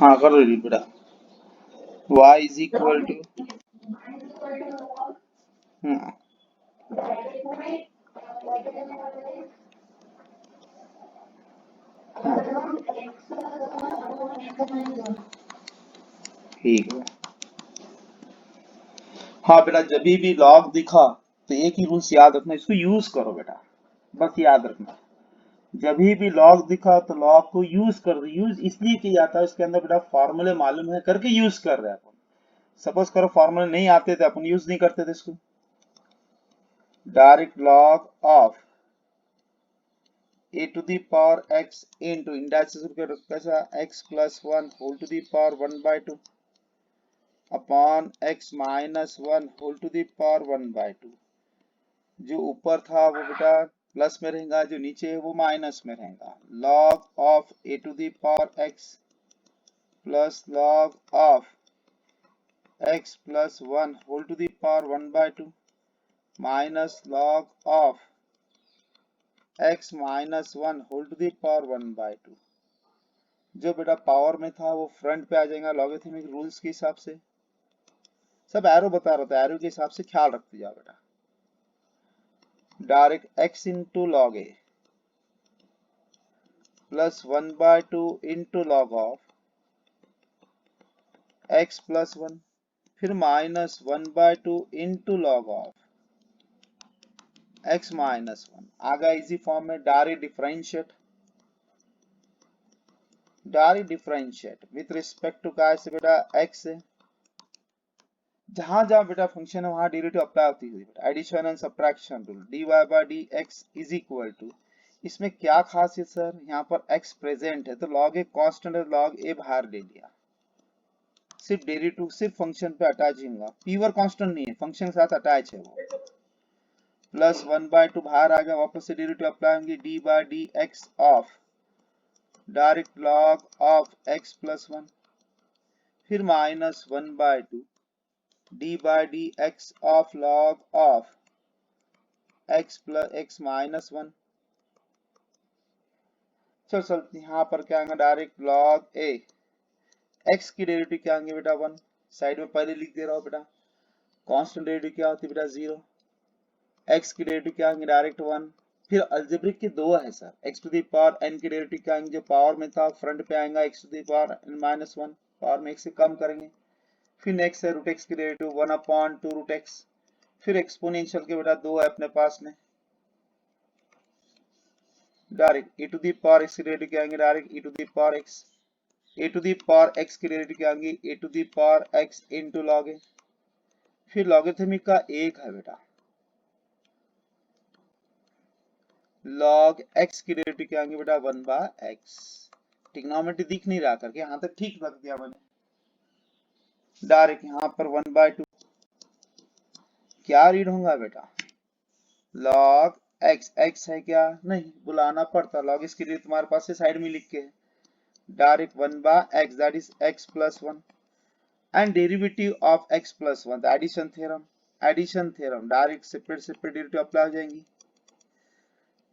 हाँ कर रही बेटा। y इज इक्वल टू ठीक है। हाँ बेटा, जब भी लॉग दिखा तो एक ही रूल्स याद रखना, इसको यूज करो बेटा, बस याद रखना। जब भी लॉग दिखा तो लॉग को यूज कर दो। यूज इसलिए किया जाता है, इसके अंदर बेटा फॉर्मूले मालूम है करके यूज कर रहे हैं अपन। सपोज करो फॉर्मूले नहीं आते थे, अपन यूज नहीं करते थे इसको। Direct log of a to the power x into indices कैसा x plus 1 whole to the power 1 by 2 upon x minus 1 whole to the power 1 by 2। जो ऊपर था वो बेटा प्लस में रहेगा, जो नीचे है वो माइनस में रहेगा। log of a to the power x plus log of x plus 1 whole to the power 1 by 2 minus log of x minus 1 whole to the power 1 by 2। जो बेटा पावर में था वो फ्रंट पे आ जाएगा लॉगरिथमिक रूल्स के हिसाब से। सब एरो बता रहा था, एरो के हिसाब से ख्याल रखते जाओ बेटा। Direct x into log a plus 1 by 2 into log of x plus 1, फिर minus 1 by 2 into log of x minus 1। आ गया इजी फॉर्म में। Direct differentiate with respect to क्या से बेटा x है। जहां जहां बेटा फंक्शन है वहां डेरिवेटिव अप्लाई होती है बेटा। Addition and subtraction rule dy by dx is equal to, इसमें क्या खास है सर, यहाँ पर x प्रेजेंट है तो log a कांस्टेंट है, log a बाहर ले लिया, सिर्फ डेरिवेटिव सिर्फ फंक्शन पे अटैच होगा। पीवर कांस्टेंट नहीं है, फंक्शन के साथ अटैच है वो। प्लस 1 by 2 बाहर आ गया, वापस से डेरिवेटिव अप्लाई होंगे dy by dx of direct log of x plus 1, फिर minus 1 by 2 d by dx of log of x plus x minus 1। चल यहाँ पर क्या आएगा, डायरेक्ट log a x की डेरिवेटिव क्या आएंगे बेटा 1, साइड में पहले लिख दे रहा हूँ बेटा। कांस्टेंट डेरिवेटिव क्या होती है बेटा 0, x की डेरिवेटिव क्या आएंगे डायरेक्ट 1। फिर अलजेब्रिक के दो है sir, x to the power n की डेरिवेटिव क्या आएंगे, जो पावर में था फ्रंट पे आएगा x to the power n minus 1, power में x से कम करेंगे। फिर नेक्स्ट है रूट x की डेरिवेटिव 1 अपॉन 2 रूट x। फिर एक्सपोनेंशियल के बेटा दो है अपने पास में, direct e to the power x की डेरिवेटिव क्या आएंगे direct e to the power x, e to the power x की डेरिवेटिव क्या आएंगे e to the power x into log a। फिर लॉगरिथमिक का एक है बेटा, log x की डेरिवेटिव क्या आएंगे बेटा 1 बाय x। ट्रिग्नोमेट्री दिख नहीं रहा करके यहां तक ठीक रख दिया मैंने। डायरेक्ट यहां पर 1 बाय 2 क्या रीड होगा बेटा, log x है क्या, नहीं बुलाना पड़ता, log इसके लिए तुम्हारे पास से साइड में लिख के है, direct 1 by x that is x plus 1 and derivative of x plus 1 addition theorem direct separate derivative apply हो जाएंगी।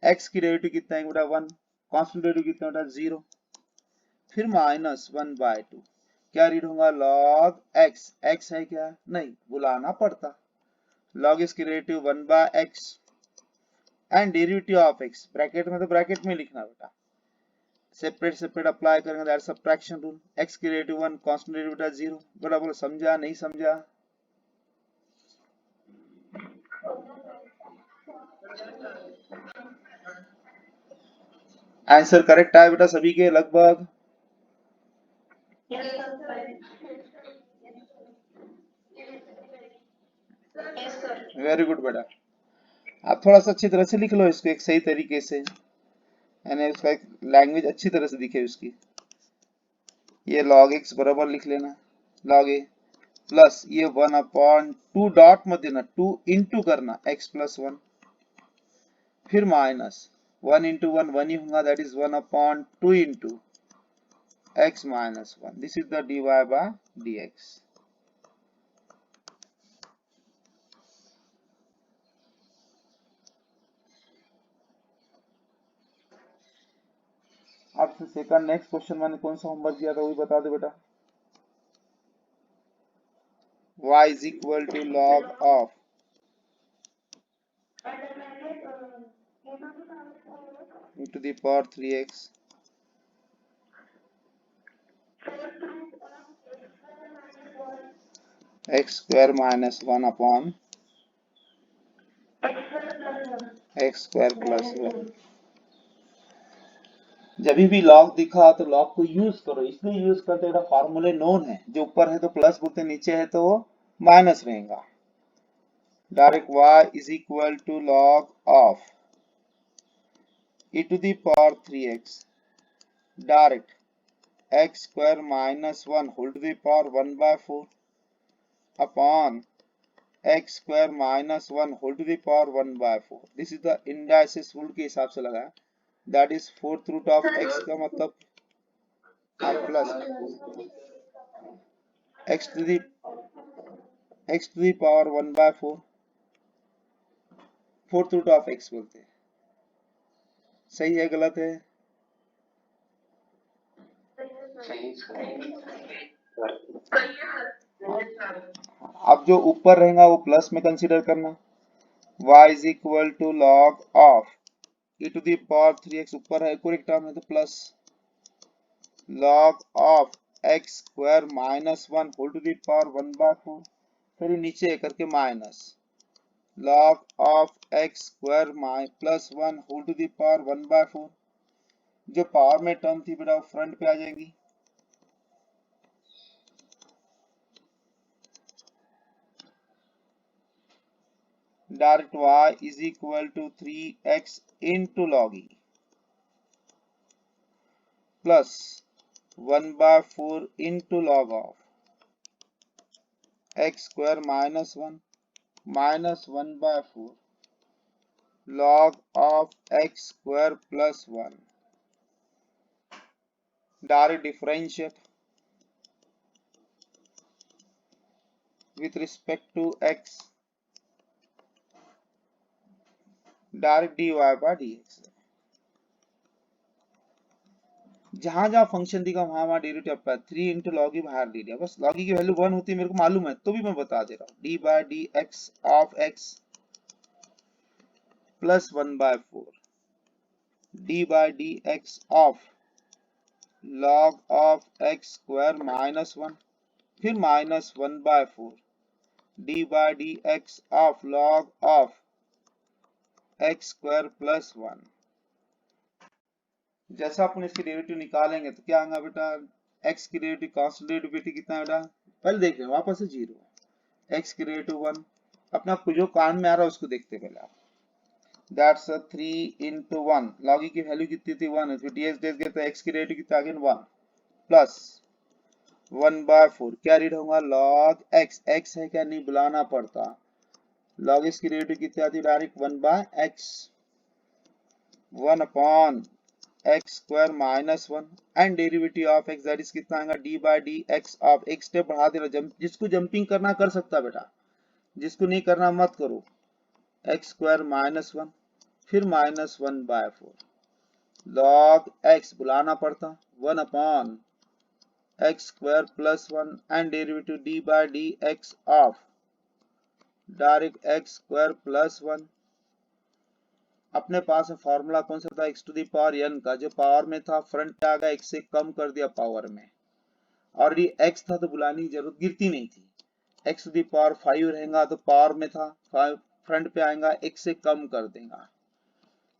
x की डेरिवेटिव कितना है बेटा 1, कांस्टेंट डेरिवेटिव कितना बेटा 0, फिर माइनस 1 बाय 2 क्या रीड होगा log x है क्या, नहीं बुलाना पड़ता, log इसकी derivative 1 by x and derivative of x, bracket में तो ब्रैकेट में लिखना बेटा, सेपरेट अप्लाई करेंगे दैट सब्ट्रैक्शन रूल। x की डेरिवेटिव 1, कांस्टेंट डेरिवेटिव 0। बड़ा बोलो समझा नहीं समझा। आंसर करेक्ट आया बेटा सभी के लगभग। वेरी गुड बेटा। आप थोड़ा सा अच्छी तरह से लिख लो इसको एक सही तरीके से, यानी उसका एक लैंग्वेज अच्छी तरह से दिखे उसकी। ये log x बराबर लिख लेना, log a प्लस ये 1 अपॉन 2 डॉट मत देना, 2 इंटू करना x प्लस 1, फिर माइनस 1 इंटू 1 1 ही होगा that is 1 upon 2 into x minus 1, this is the dy by dx। अब सबसे सेकंड नेक्स्ट क्वेश्चन मैंने कौन सा होमवर्क दिया था वो भी बता दे बेटा। y is equal to log of e to the power 3x x square minus 1 upon x square plus 1। जब भी लॉग दिखा तो लॉग को यूज करो, इसलिए यूज करते हैं फॉर्मूले नोन है, जो ऊपर है तो प्लस बोलते, नीचे है तो माइनस रहेगा। Direct y is equal to log of e to the power 3x direct x square minus 1 whole to the power 1 by 4 upon x square minus 1 whole to the power 1 by 4। This is the indices rule के हिसाब से लगाया, that is fourth root of x का मतलब plus x to the power 1 by 4, fourth root of x बोलते हैं। सही है गलत है? अब जो ऊपर रहेगा वो प्लस में कंसीडर करना। y is equal to log of e to the power 3x ऊपर है, कोई टर्म है तो plus log of x square minus 1 whole to the power 1 by 4, फिर नीचे करके minus log of x square plus 1 whole to the power 1 by 4। जो power में टर्म थी बेटा वो फ्रंट पे आ जाएगी। Direct y is equal to 3x into log e plus 1 by 4 into log of x square minus 1 minus 1 by 4 log of x square plus 1। Direct differentiate with respect to x, direct dy by dx। जहां जहां function दिखा वहां वहां derivative अपना 3 into log ई बाहर ले लिया, बस लॉग ई की वैल्यू 1 होती है मेरे को मालूम है, तो भी मैं बता दे रहा हूं। D by d x of x plus 1 by 4 d by d x of log of x square minus 1 फिर minus 1 by 4 d by d x of log of x square plus 1। जैसा अपन इसकी डेरिवेटिव निकालेंगे तो क्या आएगा बेटा, x की derivative constant derivative कितना है बेटा, पहले देख रहे हैं वापस से 0, x की डेरिवेटिव 1, अपना आपको जो काम में आ रहा है उसको देखते पहले आप। दैट्स 3 into 1, लॉग ई की वैल्यू कितनी थी 1, फिर dx dx गया तो x की डेरिवेटिव कितना अगेन 1 प्लस 1 by 4, क्या रीड होगा log x, x है क्या नहीं बुलाना पड़ता, log x की डेरिवेटिव कितनी आती है direct 1 by x 1 upon x square minus 1 and derivative of x that is कितना आएगा d by dx ऑफ एक स्टेप बढ़ा देना, जिसको जंपिंग करना कर सकता बेटा, जिसको नहीं करना मत करो। x square minus 1 फिर माइनस 1 by 4 log x बुलाना पड़ता 1 upon x square plus 1 and derivative d by dx of direct x square plus 1। अपने पास फॉर्मूला कौन सा था, x to the power n का, जो पावर में था फ्रंट पे आ गया, x से कम कर दिया पावर में, और ये x था तो बुलाने की जरूरत गिरती नहीं थी। x टू दी पावर 5 रहेगा तो पावर में था, फ्रंट पे आएगा x से कम कर देगा।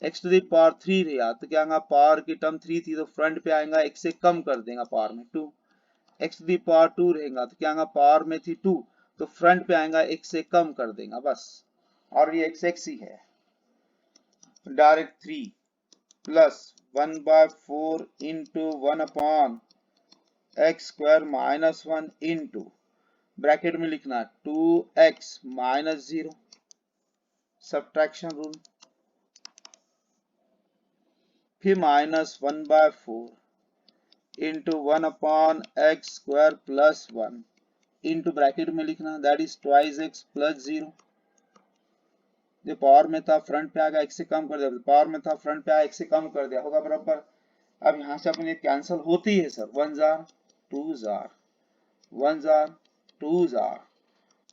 x टू दी पावर 3 रहेगा तो क्या आएगा, पावर की टर्म 3 थी तो फ्रंट पे आएगा x से कम कर देगा पावर में 2। x टू दी पावर 2 रहेगा तो क्या आएगा, पावर में थी 2 तो फ्रंट पे आएगा x से कम कर देगा बस, और ये x ही है। Direct 3 plus 1 by 4 into 1 upon x square minus 1 into bracket में लिखना 2x minus 0, सब्ट्रैक्शन रूल, फिर minus 1 by 4 into 1 upon x square plus 1 into bracket में लिखना that is twice x plus 0। जो पावर में था फ्रंट पे आ गया x से कम कर दिया, पावर में था फ्रंट पे आया x से कम कर दिया, होगा बराबर अब यहाँ से अपने कैंसिल होती है sir, 1 jar 2 jar 1 jar 2 jar,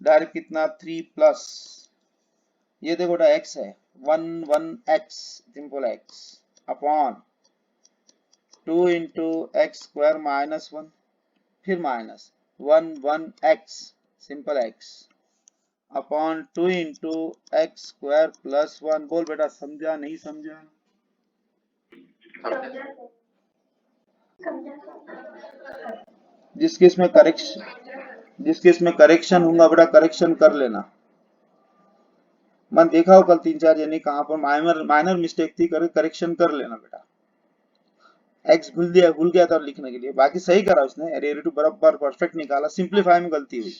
direct कितना 3 प्लस ये देखो बेटा x है 1 x simple x upon 2 into x square minus 1 फिर minus 1 x simple x upon 2 into x square plus 1। बोल बेटा समझा नहीं समझा? जिसके इसमें करेक्शन होगा बेटा करेक्शन कर लेना। मैं देखा हो कल 3-4 यानी कहां पर माइनर मिस्टेक थी, करेक्शन कर लेना बेटा। एक्स भूल गया था लिखने के लिए, बाकी सही करा उसने, डेरिवेटिव बराबर परफेक्ट निकाला, सिंपलीफाई में गलती हुई।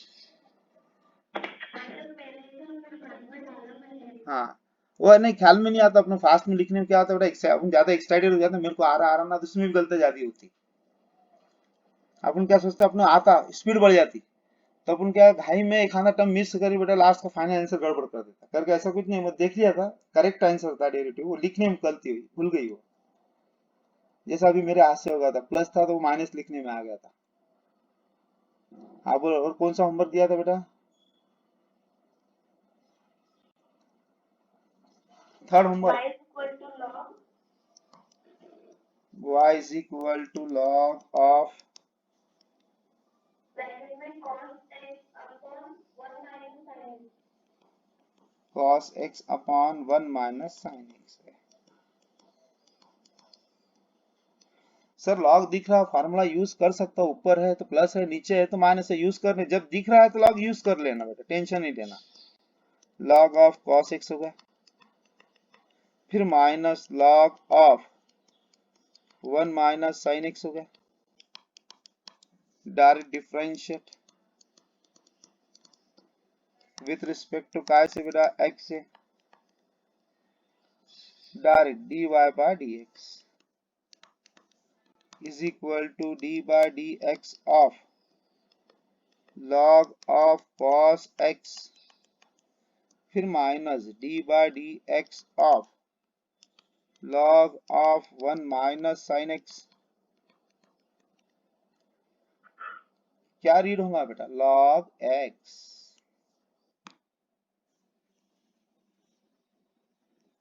हाँ वो नहीं ख्याल में नहीं आता, अपने फास्ट में लिखने में क्या होता है बेटा, अपन ज्यादा एक्साइटेड हो जाते हैं, मेरे को आ रहा ना, तो उसमें भी गलती ज्यादा होती। अपन क्या सोचते अपने आता स्पीड बढ़ जाती, तो अपन क्या घाई में एक आना टर्म मिस करी बेटा, लास्ट का फाइनल आंसर गड़बड़ कर देता। करके ऐसा कुछ नहीं, मैं देख लिया था करेक्ट आंसर था डेरिवेटिव, वो लिखने में गलती हुई, भूल गई वो। जैसा अभी मेरे हाथ से हो गया था, प्लस था तो वो माइनस लिखने में आ गया था। हाँ बोलो, और कौन सा होमवर्क दिया था बेटा? Third homework, y is equal to log of cos x upon 1 minus sine x है। सर लॉग दिख रहा, फार्मूला यूज कर सकता, ऊपर है तो प्लस है, नीचे है तो माइनस है, यूज करने जब दिख रहा है तो लॉग यूज कर लेना बेटा, टेंशन नहीं लेना। log ऑफ cos x होगा, फिर minus log of 1 minus sine x होगा, direct differentiate with respect to काय से बेटा x से, डायरेक्ट dy by dx is equal to d by dx of log of cos x फिर minus d by dx of log of 1 minus sin x। क्या read होगा बेटा? log x।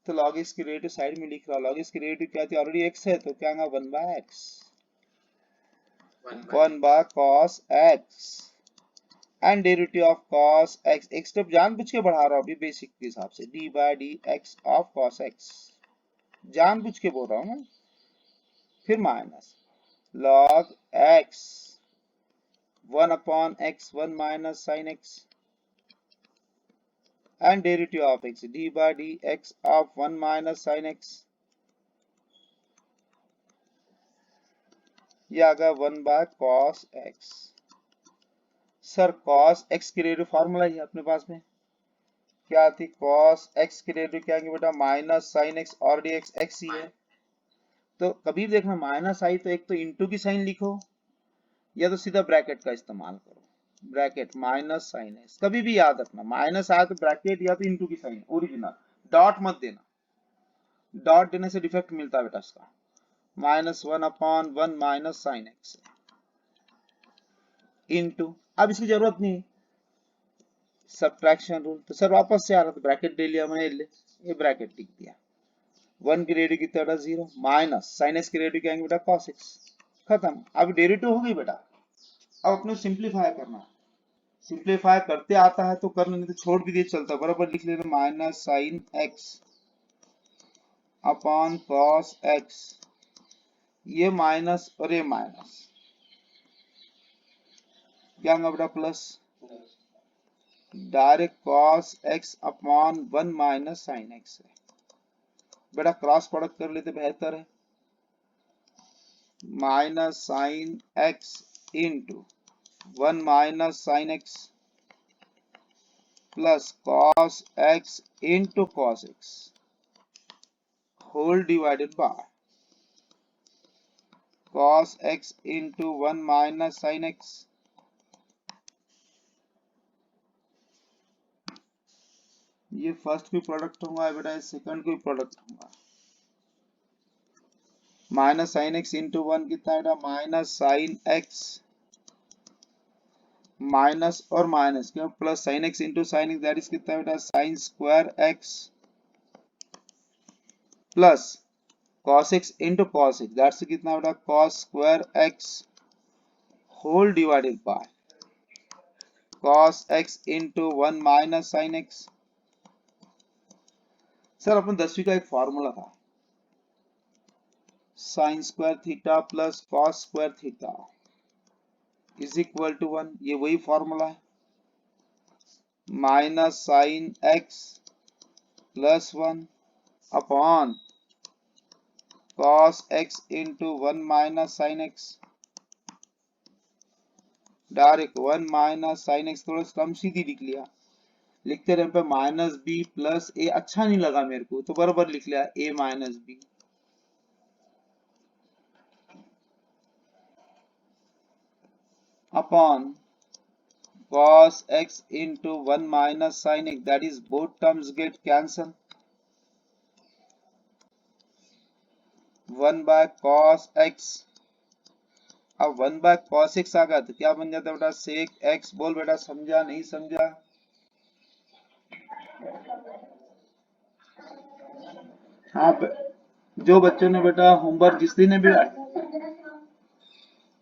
तो log x की डेरिवेटिव साइड में लिख रहा, log x की डेरिवेटिव क्या थी, ऑलरेडी x है तो क्या होगा 1 by x 1 by cos x and derivative of cos x, एक स्टेप जानबूझ के बढ़ा रहा हूं अभी बेसिक के हिसाब से, d by dx of cos x जानबूझ के बोल रहा हूं मैं, फिर minus log x 1 upon x 1 minus sin x and derivative of x d by dx of 1 minus sin x, ये आ गया 1 by cos x। Sir cos x की डेरिवेटिव फार्मूला ही अपने पास में क्या थी, cos x की डेरिवेटिव क्या है बेटा माइनस sin x और dx x ही है, तो कभी देखना माइनस आई तो एक तो इंटू की साइन लिखो या तो सीधा ब्रैकेट का इस्तेमाल करो, ब्रैकेट माइनस साइन है, कभी भी याद रखना माइनस आया तो ब्रैकेट या तो इनटू की साइन ओरिजिनल, डॉट मत देना, डॉट देने से डिफेक्ट मिलता है बेटा इसका, minus 1 upon 1 minus sine x into, अब इसकी जरूरत नहीं सब्ट्रैक्शन रूल, तो सर वापस से आ रहा तो ब्रैकेट ले लिया मैंने, ये ब्रैकेट लिख दिया, 1 की डेरिवेटिव कितना बेटा 0 माइनस साइन एक्स की डेरिवेटिव क्या आएंगे बेटा cos x, खत्म। अब डेरिवेटिव हो गई बेटा, अब अपने सिंप्लीफाई करना, सिंप्लीफाई करते आता है तो कर लेने, तो छोड़ भी दिए चलता, बराबर लिख लेते minus sine x upon cos x, ये माइनस और ये माइनस क्या होगा बेटा plus, direct cos x upon 1 minus sine x है बेटा, क्रॉस प्रोडक्ट कर लेते बेहतर है, minus sine x into 1 minus sine x plus cos x into cos x whole divided by cos x into 1 minus sin x, ये first कोई product होगा बेटा, सेकंड कोई प्रोडक्ट होगा, माइनस साइन एक्स इंटू 1 कितना बेटा, माइनस साइन एक्स माइनस और minus क्यों, plus sine x into sine x that is कितना बेटा, sine square x plus cos x into cos x that's कितना बेटा, cos square x whole divided by cos x into 1 minus sine x। Sir अपन 10वीं का एक formula था, sine square theta plus cos square theta is equal to 1, ये वही formula है, minus sine x plus 1 upon cos x into 1 minus sine x, direct 1 minus sine x, थोड़ा कम सीधी लिख लिया, लिखते रहे पे माइनस बी प्लस ए, अच्छा नहीं लगा मेरे को तो बराबर लिख लिया a minus b upon cos x into 1 minus sin x, that is both terms get cancel, 1 by cos x, अब 1 by cos x आ गया तो क्या बन जाता है बेटा, sec x। बोल बेटा समझा नहीं समझा, हाँ जो बच्चों ने बेटा होमवर्क, जिस दिन भी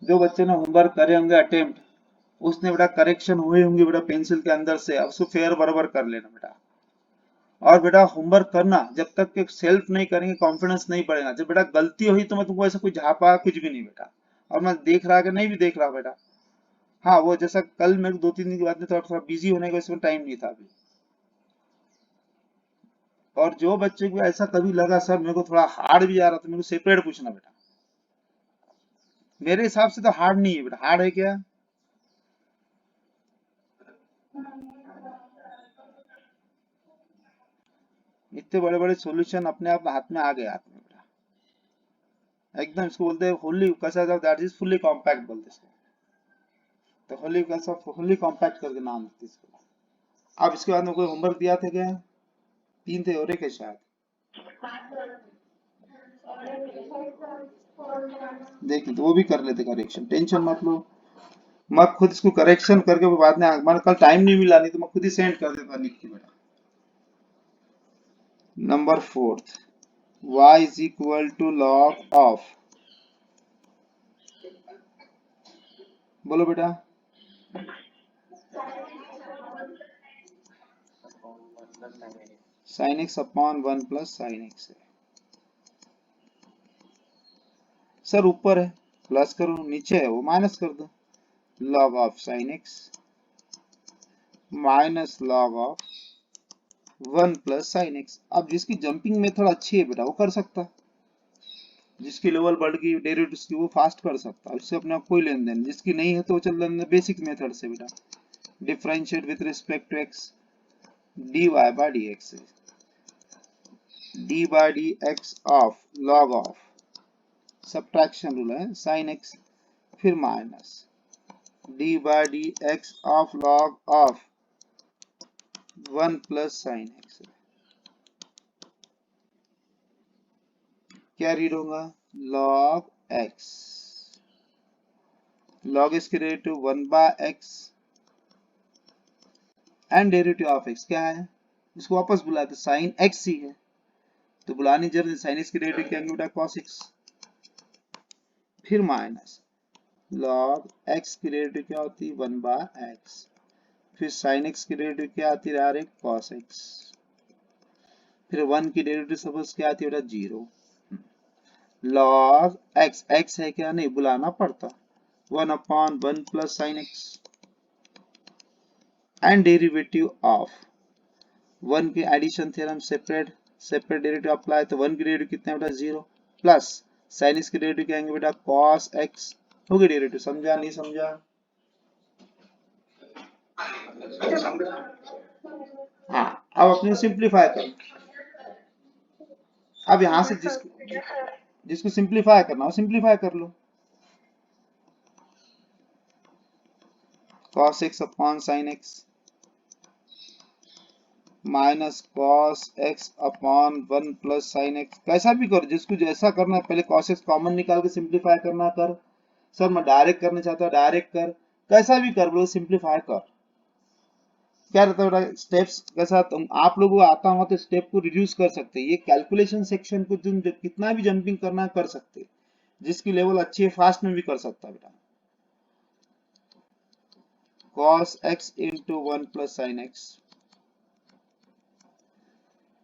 जो बच्चे ने होमवर्क करे होंगे अटेम्प्ट, उसने बेटा करेक्शन हुए होंगे बेटा पेंसिल के अंदर से, अब उसको फेयर बराबर कर लेना बेटा। और बेटा होमवर्क करना, जब तक कि सेल्फ नहीं करेंगे कॉन्फिडेंस नहीं बढ़ेगा, जब बेटा गलती हुई तो मैं तुमको ऐसा कुछ झापा कुछ भी नहीं बेटा, और मैं देख रहा कि नहीं भी देख रहा बेटा। हाँ वो जैसा कल मेरे 2-3 दिन के बाद में थोड़ा थोड़ा बिजी होने का इसमें टाइम नहीं था अभी। और जो बच्चे को ऐसा कभी लगा सर मेरे को थोड़ा हार्ड भी आ रहा, तो मेरे को सेपरेट पूछना बेटा, मेरे हिसाब से तो हार्ड नहीं है बेटा, हार्ड है क्या, इतने बड़े बड़े सॉल्यूशन अपने आप हाथ में आ गए हाथ में बेटा, एकदम इसको बोलते हैं फुल्ली कैसा, दैट इज फुल्ली कॉम्पैक्ट बोलते हैं, तो होली का सब होली कॉम्पैक्ट करके नाम लिखते इसको। अब इसके बाद में कोई होमवर्क दिया था क्या, 3 थे और एक है शायद, देख तो वो भी कर लेते करेक्शन, टेंशन मत लो, मैं खुद इसको करेक्शन करके वो बाद में मैंने कल टाइम नहीं मिला, नहीं तो मैं खुद ही सेंड कर देता लिख के बेटा। Number 4 y is equal to log of, बोलो बेटा, sine x upon 1 plus sine x है। सर ऊपर है प्लस करो, नीचे है वो माइनस कर दो, log of sine x minus log of 1 plus sine x. अब जिसकी जंपिंग मेथड अच्छी है बेटा वो कर सकता, जिसकी लेवल बढ़ गई डेरिवेटिव्स की वो फास्ट कर सकता है, इससे अपना कोई लेन देन, जिसकी नहीं है तो वो चल रहा है बेसिक मेथड से बेटा, differentiate with respect to x dy by dx, dy by dx of log of, subtraction rule है, sin x फिर minus dy by dx of log of 1 plus sin x, क्या रीड होगा, log x, log x की derivative 1 by x and derivative of x क्या है, इसको वापस बुलाते sin x ही है, तो बुलानी जरूरत, sin x की डेरिवेटिव क्या बेटा, cos x, फिर माइनस log x की डेरिवेटिव क्या होती है 1 by x, फिर sin x की डेरिवेटिव क्या आती है डायरेक्ट cos x, फिर 1 की डेरिवेटिव सपोज क्या आती है बेटा 0, log x, x है क्या, नहीं बुलाना पड़ता, 1 upon 1 plus sin x and derivative of 1 की addition theorem, separate derivative apply, तो 1 की डेरिवेटिव कितना है बेटा 0 प्लस sin x की डेरिवेटिव क्या आएंगे बेटा cos x, होगी डेरिवेटिव, समझा नहीं समझा, हाँ अब अपने सिंप्लीफाई कर, अब यहां से जिसको सिंप्लीफाई करना हो सिंप्लीफाई कर लो, cos x upon sin x minus cos x upon 1 plus sine x. कैसा भी करो, जिसको जैसा करना है, पहले कॉस एक्स कॉमन निकाल के सिंप्लीफाई करना कर। सर मैं डायरेक्ट करना चाहता हूँ, डायरेक्ट कर, कैसा भी कर, बोले सिंप्लीफाई कर। क्या रहता है बेटा स्टेप्स के साथ, आप लोगों को आता हुआ तो स्टेप को रिड्यूस कर सकते हैं। ये कैलकुलेशन सेक्शन को तुम कितना भी जंपिंग करना है कर सकते हैं, जिसकी लेवल अच्छी है फास्ट में भी कर सकता है बेटा। cos x into 1 plus sin x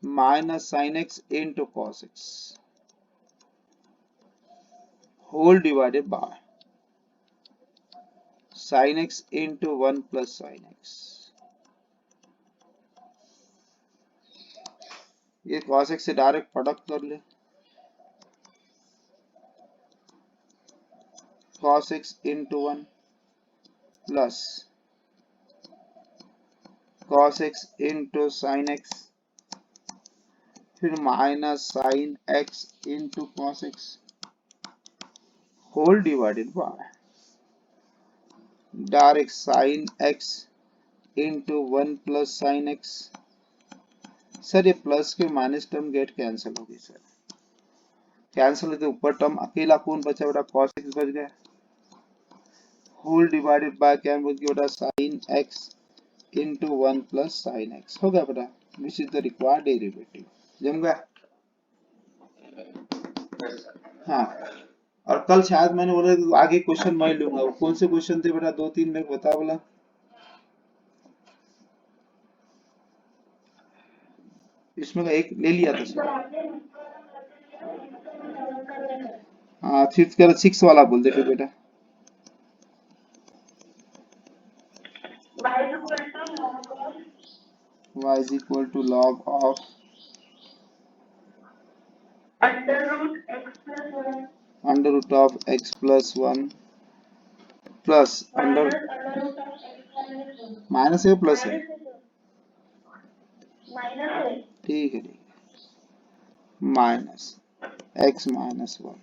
minus sin x into cos x whole divided by sin x into 1 plus sin x। ये cos x से डायरेक्ट प्रोडक्ट कर ले, cos x into 1 plus cos x into sin x, फिर minus sin x into cos x whole divided by direct sin x into 1 plus sin x। Sir ये plus के minus term get cancel होगी sir, cancel होते ऊपर term अकेला कौन बचा बेटा, cos x बच गया, होल डिवाइडेड बाय क्या बोल के बेटा sin x into 1 plus sin x हो गया बेटा, which is the required derivative. जम गया। हाँ, और कल शायद मैंने बोला आगे क्वेश्चन मैं लूंगा, वो कौन से क्वेश्चन थे बेटा, 2-3 में बता बोला। इसमें का एक ले लिया था। हाँ फिफ्थ का 6 वाला बोल दे फिर बेटा। y is equal to log of under root of x plus 1 plus under minus है प्लस है, ठीक है, minus x minus 1।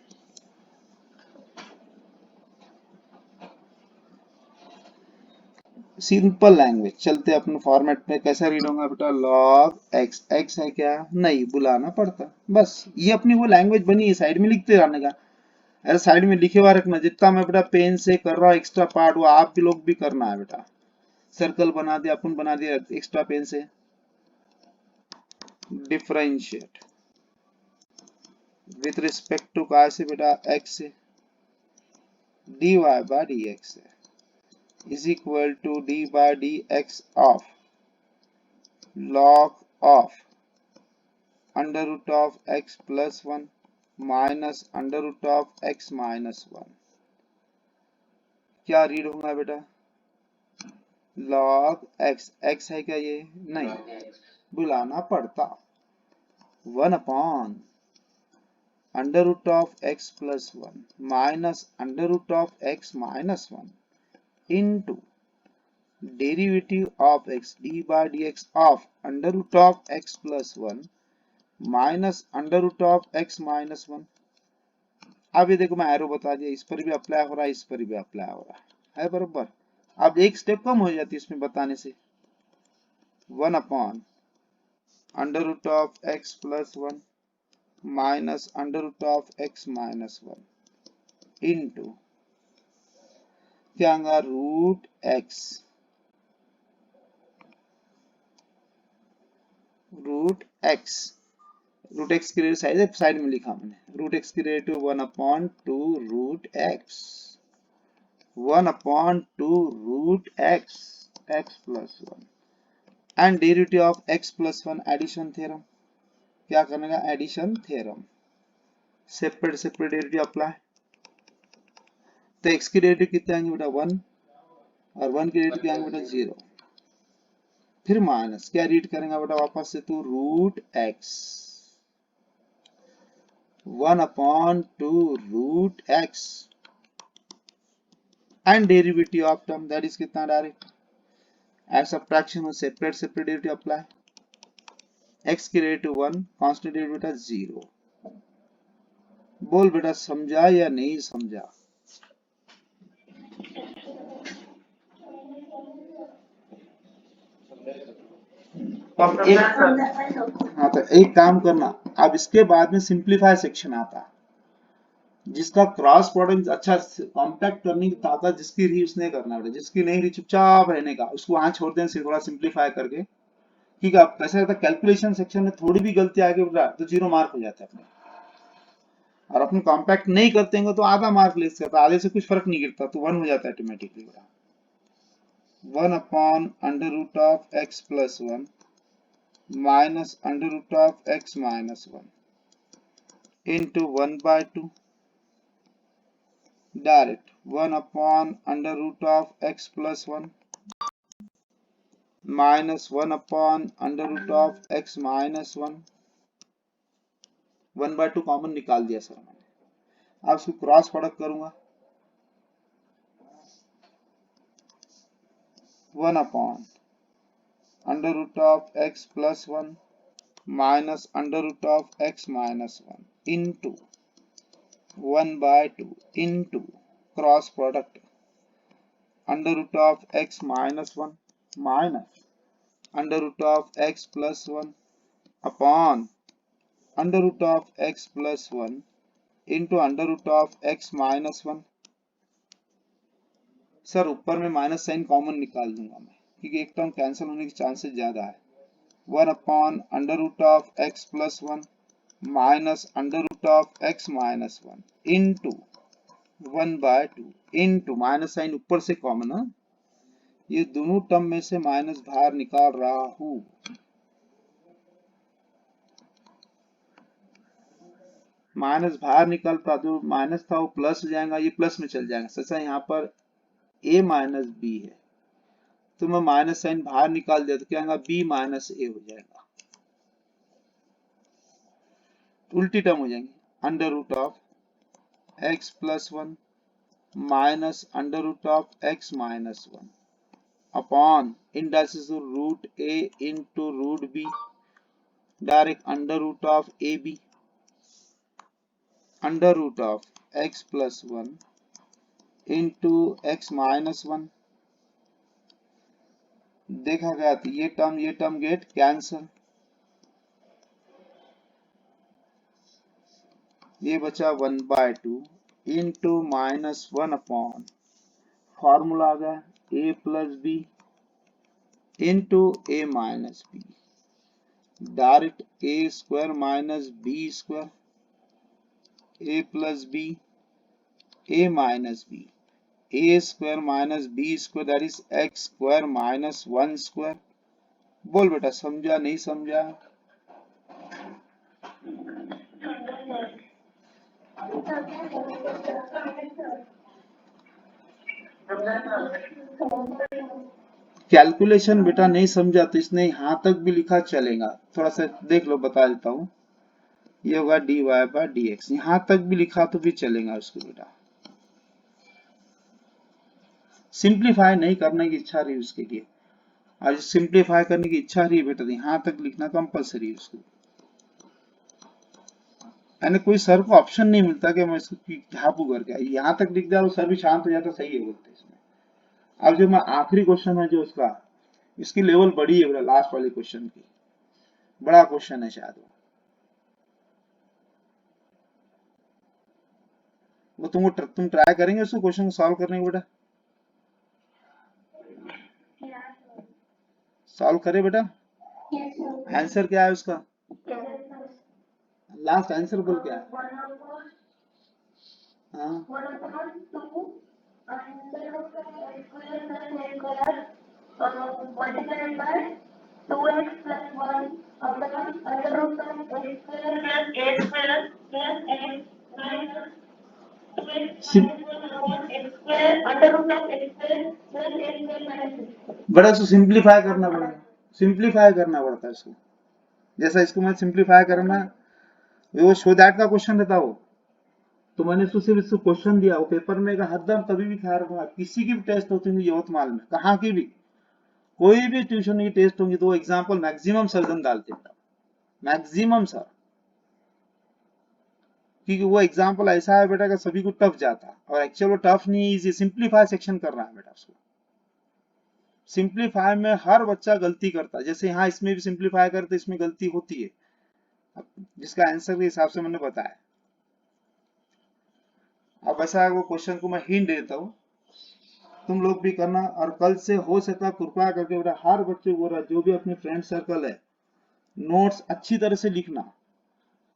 Simple language चलते अपने फॉर्मेट में, कैसा रीड होगा बेटा, लॉग एक्स, एक्स है क्या, नहीं बुलाना पड़ता, बस ये अपनी वो लैंग्वेज बनी है, साइड में लिखते रहने का। ऐसा साइड में लिखे हुआ रखना, जितना मैं बेटा पेन से कर रहा हूँ एक्स्ट्रा पार्ट, वो आप भी लोग भी करना है बेटा। सर्कल बना दिया अपन, बना दिया एक्स्ट्रा पेन से, डिफरेंशिएट विथ रिस्पेक्ट टू कहा से बेटा एक्स से, dy बाय dx है is equal to d by dx of log of under root of x plus 1 minus under root of x minus 1। क्या रीड होगा बेटा, log x, x है क्या ये, नहीं बुलाना पड़ता, 1 upon under root of x plus 1 minus under root of x minus 1 into derivative of x d by dx of under root of x plus 1 minus under root of x minus 1। अब ये देखो मैं arrow बता दिया, इस पर भी apply हो रहा है, इस पर भी अप्लाई हो रहा है बराबर। अब एक स्टेप कम हो जाती है इसमें बताने से, 1 upon under root of x plus 1 minus under root of x minus 1 into क्या होगा, root x, root x, root x की साइड में लिखा मैंने, रूट एक्स की rate 1 upon 2 root x, 1 upon 2 root x, x plus 1 and derivative of x plus 1 addition theorem. क्या करने का, addition theorem, separate separate derivative apply. तो x की डेरिवेटिव कितने आएंगे बेटा 1, और 1 की डेरिवेटिव क्या आएंगे बेटा 0, फिर माइनस क्या रीड करेंगे बेटा वापस से, तो root x 1 upon 2 root x and derivative of term that is कितना डायरेक्ट, एड सब्ट्रैक्शन में separate separate derivative apply, x की डेरिवेटिव 1, कांस्टेंट डेरिवेटिव बेटा 0। बोल बेटा समझा या नहीं समझा, तो अब हाँ, तो एक काम करना, अब इसके बाद में सिंप्लीफाई सेक्शन आता है, जिसका क्रॉस प्रोडक्ट अच्छा कॉम्पैक्ट करने की ताकत जिसकी रही उसने करना बेटा, जिसकी नहीं रही चुपचाप रहने का, उसको वहां छोड़ दें, सिर्फ थोड़ा सिंप्लीफाई करके। ठीक है, अब कैसे रहता है, कैलकुलेशन सेक्शन में थोड़ी भी गलती आ गई बेटा तो 0 मार्क हो जाता है अपने, और अपने कॉम्पैक्ट नहीं करते हैं तो आधा मार्क ले सकता, आधे से कुछ फर्क नहीं गिरता, तो 1 हो जाता है ऑटोमेटिकली बेटा। 1 upon under root of x plus 1 minus under root of x minus 1 into 1/2 direct 1 upon under root of x plus 1 minus 1 upon under root of x minus 1, 1/2 common निकाल दिया सर मैंने। अब इसको क्रॉस प्रोडक्ट करूंगा, 1 upon under root of x plus 1 minus under root of x minus 1 into 1/2 into cross product under root of x minus 1 minus under root of x plus 1 upon under root of x plus 1 into under root of x minus 1। Sir ऊपर में minus sign common निकाल दूंगा मैं, क्योंकि एक term cancel होने के chances ज्यादा है। 1 upon under root of x plus 1 minus under root of x minus 1 into 1/2 into minus sign ऊपर से कॉमन है, ये दोनों टर्म में से माइनस बाहर निकाल रहा हूं। माइनस बाहर निकलता, जो माइनस था वो प्लस हो जाएगा, ये प्लस में चल जाएगा। सचा यहाँ पर a माइनस बी है, तो मैं माइनस साइन बाहर निकाल दिया तो क्या होगा, b माइनस a हो जाएगा, उल्टी टर्म हो जाएंगी। Under root of x plus 1 minus under root of x minus 1 upon indices root a into root b direct under root of a b under root of x plus 1 into x minus 1। देखा गया तो ये term get cancel, ये बचा 1/2 into minus 1 upon formula आ गया a plus b into a minus b direct a square minus b square a plus b a minus b a square minus b square that is x square minus 1 square. बोल बेटा समझा नहीं समझा? Calculation बेटा नहीं समझा तो इसने यहां तक भी लिखा चलेगा, थोड़ा सा देख लो, बता देता हूं। ये होगा dy बाय dx, यहां तक भी लिखा तो भी चलेगा उसको बेटा। सिंप्लीफाई नहीं करने की इच्छा रही उसके लिए, और सिंप्लीफाई करने की इच्छा रही बेटा तो यहां तक लिखना कंपलसरी है उसको। यानी कोई सर को ऑप्शन नहीं मिलता कि मैं इसको झापू करके यहां तक लिख दिया तो सर भी शांत हो जाता, सही है बोलते इसमें। अब जो मैं आखिरी क्वेश्चन है जो उसका, इसकी लेवल बड़ी है बेटा, लास्ट वाले क्वेश्चन की बड़ा क्वेश्चन है शायद वो तुम ट्राई करेंगे उसको क्वेश्चन को सॉल्व करने को बेटा? सॉल्व करे बेटा? आंसर क्या है उसका? लास्ट आंसर बोल क्या है? हाँ बड़ा इसको सिंप्लीफाई करना पड़ेगा, सिंप्लीफाई करना पड़ता है इसको। जैसा इसको मैं सिंप्लीफाई करना, वो शो दैट का क्वेश्चन रहता वो, तो मैंने इसको सिर्फ इसको क्वेश्चन दिया, वो पेपर में हरदम कभी भी ख्याल रखना, किसी की भी टेस्ट होती है यवतमाल में, कहाँ की भी कोई भी ट्यूशन की टेस्ट होंगी तो वो एग्जाम्पल मैक्सिमम सर्जन डालते हैं, मैक्सिमम सर, क्योंकि वो एग्जाम्पल ऐसा है बेटा कि सभी को टफ जाता है, और एक्चुअल वो टफ नहीं, इजी सिंप्लीफाई सेक्शन कर रहा है बेटा उसको। सिंप्लीफाई में हर बच्चा गलती करता है, जैसे यहाँ इसमें भी सिंप्लीफाई करते इसमें गलती होती है, जिसका आंसर के हिसाब से मैंने बताया। अब ऐसा है वो क्वेश्चन को मैं हिंट देता हूँ, तुम लोग भी करना, और कल से हो सका कृपया करके बेटा हर बच्चे को बोल रहा जो भी अपने फ्रेंड सर्कल है नोट्स अच्छी तरह से लिखना,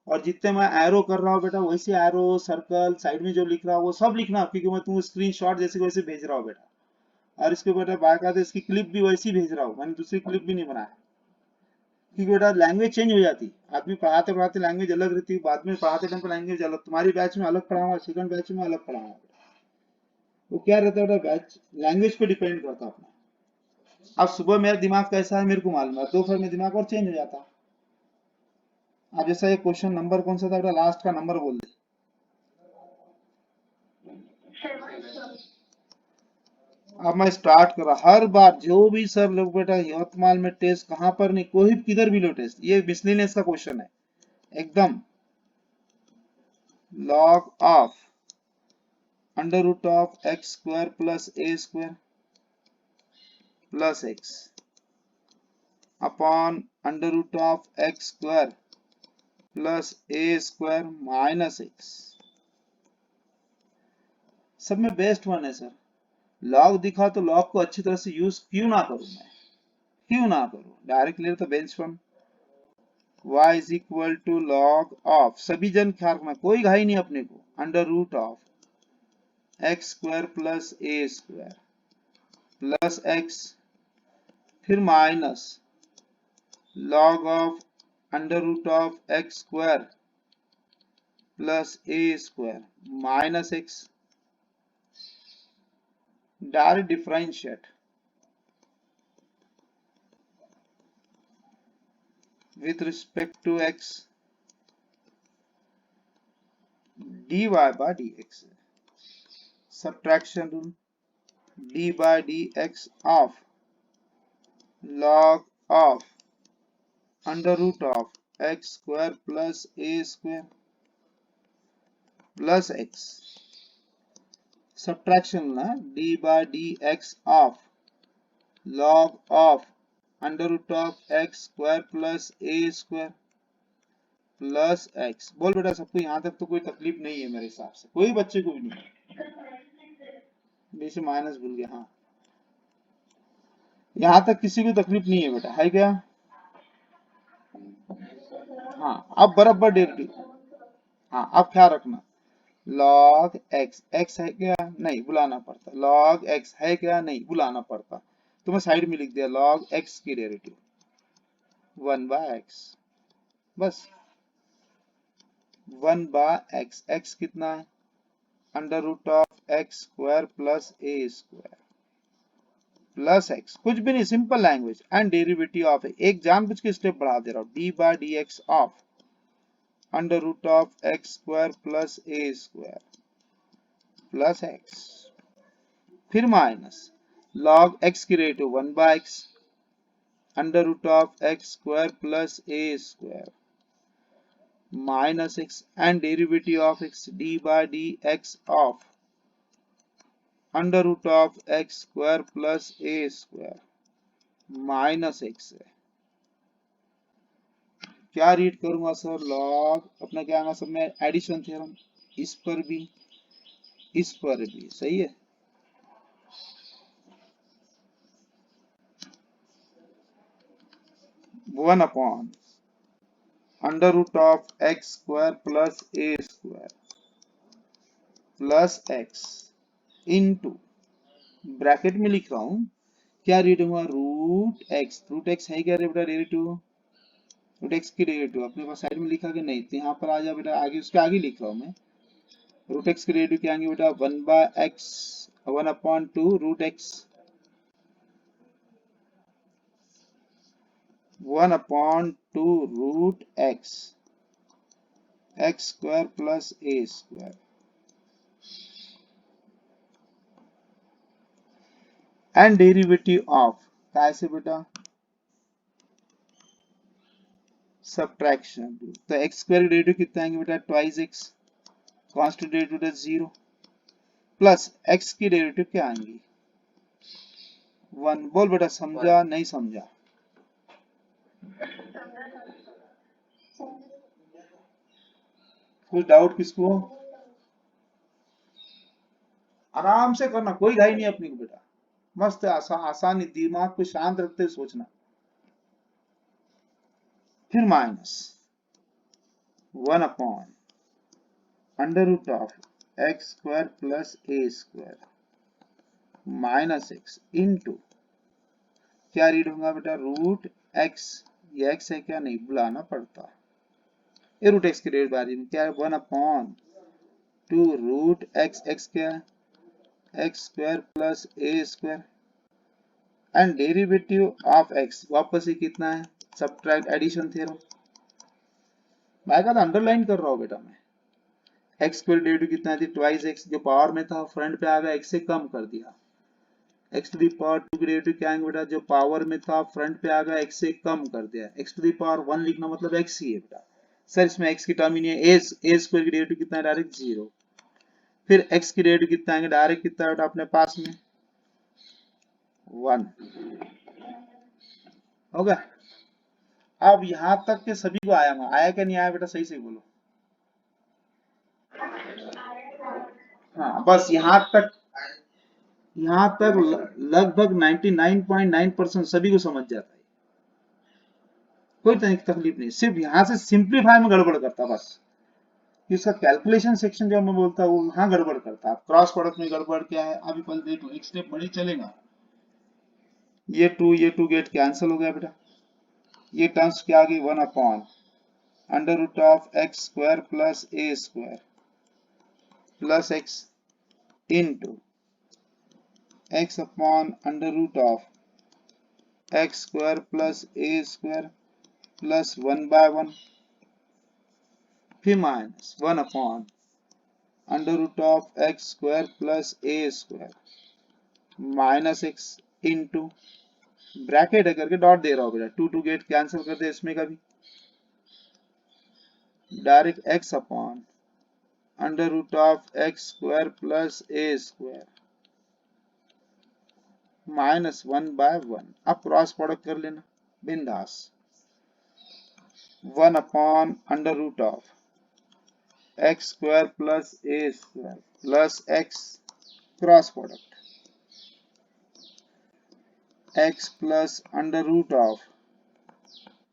और जितने मैं एरो कर रहा हूँ बेटा वैसे एरो सर्कल साइड में जो लिख रहा हूँ वो सब लिखना, क्योंकि मैं तुम स्क्रीनशॉट जैसे वैसे भेज रहा हूँ बेटा, और इसके बेटा बाकायदा इसकी क्लिप भी वैसी भेज रहा हूँ, मैंने दूसरी क्लिप भी नहीं बनाया, क्योंकि बेटा लैंग्वेज चेंज हो जाती, आदमी पढ़ाते पढ़ाते लैंग्वेज अलग रहती है, बाद में पढ़ाते टाइम पे लैंग्वेज अलग, तुम्हारी बैच में अलग पढ़ाऊंगा, सेकंड बैच में अलग पढ़ाऊंगा, वो क्या रहता है बेटा बैच लैंग्वेज पे डिपेंड करता है अपना। अब सुबह मेरा दिमाग कैसा है मेरे को मालूम है, दोपहर में दिमाग और चेंज हो जाता है। अब जैसा ये क्वेश्चन नंबर कौन सा था बेटा, लास्ट का नंबर बोल दे। अब मैं स्टार्ट कर रहा, हर बार जो भी सर लोग बेटा यवतमाल में टेस्ट कहां पर नहीं, कोई किधर भी लो टेस्ट, ये मिसलिनियस का क्वेश्चन है एकदम, log of under root of x square plus a square plus x upon under root of x square plus a square minus x, सब में बेस्ट वन है सर। लॉग दिखा तो लॉग को अच्छी तरह से यूज क्यों ना करूं मैं, क्यों ना करूं, डायरेक्ट ले तो बेंच one y is equal to log of, सभी जन ख्याल रखना कोई घाई नहीं अपने को, under root of x square plus a square plus x, फिर minus log of under root of x square plus a square minus x, direct differentiate with respect to x dy by dx, subtraction rule, d by dx of log of under root of x square plus a square plus x, subtraction ना, d by dx of log of under root of x square plus a square plus x. बोल बेटा सबको यहाँ तक तो कोई तकलीफ नहीं है मेरे हिसाब से, कोई बच्चे को भी नहीं है, माइनस भूल गया, हाँ यहाँ तक किसी को तकलीफ नहीं है बेटा, है क्या? हाँ अब बराबर डेरिवेटिव, हाँ अब ख्याल रखना, log x, x है क्या, नहीं बुलाना पड़ता, log x है क्या, नहीं बुलाना पड़ता, तो मैं साइड में लिख दिया log x की डेरिवेटिव 1 बाय x, बस 1 बाय x, x कितना है under root of x square plus a square plus x, कुछ भी नहीं simple language, and derivative of एक जानबूझ के स्टेप बढ़ा दे रहा हूं, d by d x of under root of x square plus a square plus x, फिर माइनस लॉग एक्स की derivative 1 by x under root of x square plus a square minus x, and derivative of x d by d x of under root of x square plus a square minus x है। क्या read करूंगा sir, log अपना क्या आएगा सब में addition theorem, इस पर भी सही है, one upon under root of x square plus a square plus x into, bracket में लिख रहा हूं, क्या रीड हुआ रूट एक्स है क्या रे बेटा डेरिवेटिव, रूट एक्स की डेरिवेटिव अपने पास साइड में लिखा कि नहीं, तो यहाँ पर आ जा बेटा, आगे उसके आगे लिख रहा हूं मैं, रूट एक्स की डेरिवेटिव क्या आएंगे बेटा 1 by x 1 upon 2 root x 1 upon 2 root x x square plus a square and derivative of कैसे बेटा सब्ट्रैक्शन, तो एक्स स्क्वायर डेरिवेटिव कितना आएंगे बेटा twice x, constant derivative 0 plus x की डेरिवेटिव क्या आएंगी 1। बोल बेटा, समझा नहीं समझा? कोई डाउट किसको? आराम से करना, कोई घाई नहीं अपनी को बेटा, मस्त है, आसानी, दिमाग को शांत रखते हुए सोचना। फिर minus 1 upon under root of x square plus a square minus x into, क्या रीड होगा बेटा, रूट एक्स। ये एक्स है क्या, नहीं बुलाना पड़ता, ये रूट एक्स की रेट बारी में क्या है, 1 अपॉन 2 रूट एक्स, एक्स क्या है, x square plus a square and derivative of x, वापस ही कितना है, सब्ट्रैक्ट एडिशन थ्योरम। मैं कहता अंडरलाइन कर रहा हूं बेटा मैं, एक्स स्क्वायर डेरिवेटिव कितना थी, ट्वाइस एक्स, जो पावर में था फ्रंट पे आ गया, एक्स से कम कर दिया। एक्स टू दी पावर 2 की डेरिवेटिव क्या है बेटा, जो पावर में था फ्रंट पे आ गया, एक्स से कम कर दिया। एक्स टू दी पावर 1 लिखना मतलब एक्स ही है बेटा। सर इसमें एक्स की टर्म ही नहीं है, ए स्क्वायर की डेरिवेटिव कितना है, डायरेक्ट 0। फिर एक्स की डेरिवेटिव कितना है, डायरेक्ट कितना है अपने पास में 1। हो गया? अब यहां तक के सभी को आया, आया क्या नहीं आया बेटा, सही से बोलो। हाँ बस यहाँ तक लगभग 99.9% सभी को समझ जाता है, कोई तकलीफ नहीं, सिर्फ यहाँ से सिंप्लीफाई में गड़बड़ करता बस। इसका कैलकुलेशन सेक्शन जो मैं बोलता हूँ वहां गड़बड़ करता है। क्रॉस प्रोडक्ट में गड़बड़ क्या है, अभी पहले देख लो, एक स्टेप बड़ी चलेगा। ये टू गेट कैंसिल हो गया बेटा, ये टर्म्स क्या आ गई, 1 upon under root of x square plus a square plus x into x upon under root of x square plus a square plus 1/1, फिर minus 1 upon under root of x square plus a square minus x into, bracket है करके dot दे रहा हूं बेटा, to get cancel कर दे इसमें का भी, direct x upon under root of x square plus a square minus 1/1। अब क्रॉस प्रोडक्ट कर लेना बिंदास, 1 upon under root of x square plus a square plus x, cross product x plus under root of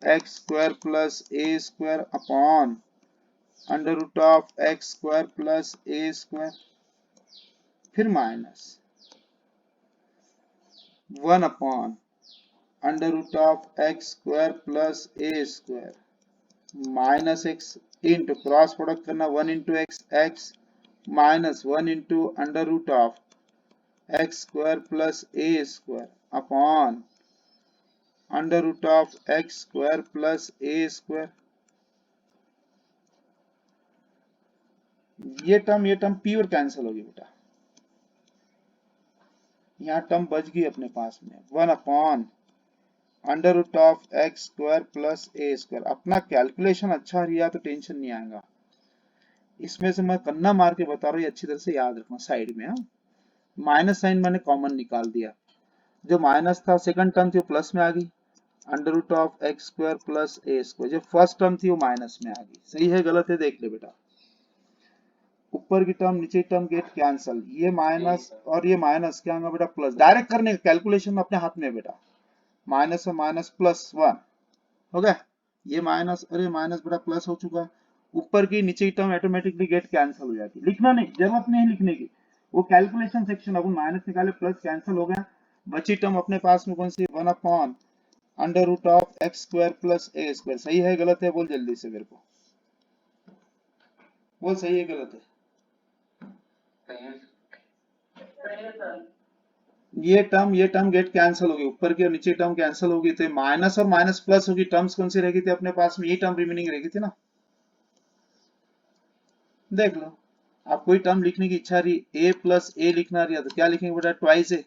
x square plus a square upon under root of x square plus a square, फिर minus 1 upon under root of x square plus a square minus x into, cross product करना 1 into x, x minus 1 into under root of x square plus a square upon under root of x square plus a square. ये term pure cancel होगी बेटा, यहाँ term बच गई अपने पास में, 1 upon under root of x square plus a square. अपना कैलकुलेशन अच्छा रिया तो टेंशन नहीं आएगा, इसमें से मैं कन्ना मार के बता रहा हूँ, अच्छी तरह से याद रखना साइड में। हाँ, माइनस साइन मैंने कॉमन निकाल दिया, जो माइनस था सेकंड टर्म थी वो प्लस में आ गई, under root of x square plus a square, जो फर्स्ट टर्म थी वो माइनस में आ गई। सही है गलत है देख ले बेटा, ऊपर की टर्म नीचे की टर्म गेट कैंसल, ये माइनस और ये माइनस क्या होगा बेटा, प्लस। डायरेक्ट करने का कैलकुलेशन अपने हाथ में बेटा, माइनस और माइनस प्लस 1 हो गया, ये माइनस और ये माइनस बेटा प्लस हो चुका है, ऊपर की नीचे की टर्म ऑटोमेटिकली गेट कैंसिल हो जाती है, लिखना नहीं, जरूरत नहीं लिखने की, वो कैलकुलेशन सेक्शन, अपन माइनस निकाले प्लस कैंसिल हो गया, बची टर्म अपने पास में कौन सी, 1 upon under root of x square plus a square. सही है गलत है बोल जल्दी से मेरे को, बोल सही है गलत है। ये टर्म गेट कैंसिल होगी, ऊपर की और नीचे टर्म कैंसिल होगी, तो माइनस और माइनस प्लस होगी, टर्म्स कौन सी रहेगी थी अपने पास में, ये टर्म रिमेनिंग रहेगी थी ना, देख लो। आप कोई टर्म लिखने की इच्छा रही, ए प्लस ए लिखना रही तो क्या लिखेंगे बेटा, ट्वाइस है।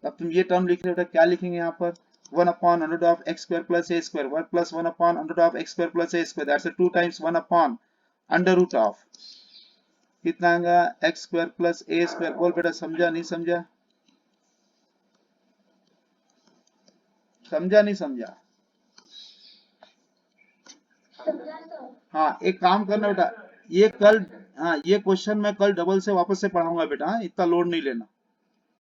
अब तुम ये टर्म लिख रहे हो बेटा, क्या लिखेंगे यहाँ पर, 1 upon under of x square plus a square, 1 plus 1 upon under of x square plus a square, that's 2 times 1 upon under root of कितना आएगा, x square plus a square. बोल बेटा समझा नहीं समझा, समझा नहीं समझा? हाँ, एक काम करना बेटा, ये कल, हाँ ये क्वेश्चन मैं कल डबल से वापस से पढ़ाऊंगा बेटा, हाँ, इतना लोड नहीं लेना।